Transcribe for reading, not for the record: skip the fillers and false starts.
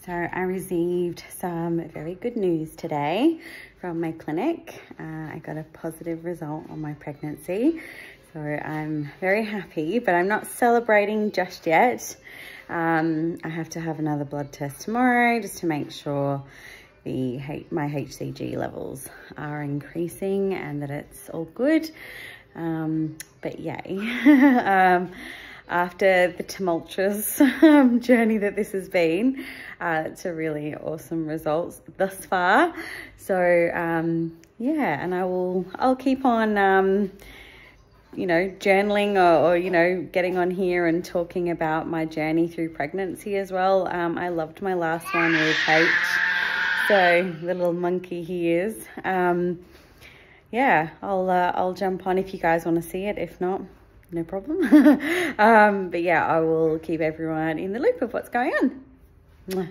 So I received some very good news today from my clinic. I got a positive result on my pregnancy. So I'm very happy, but I'm not celebrating just yet. I have to have another blood test tomorrow just to make sure my HCG levels are increasing and that it's all good. But yay. After the tumultuous journey that this has been, it's a really awesome result thus far. So yeah, and I'll keep on you know, journaling or you know, getting on here and talking about my journey through pregnancy as well. I loved my last one with H, so the little monkey he is. Yeah, I'll jump on if you guys want to see it. If not, no problem. But yeah, I will keep everyone in the loop of what's going on. Mwah.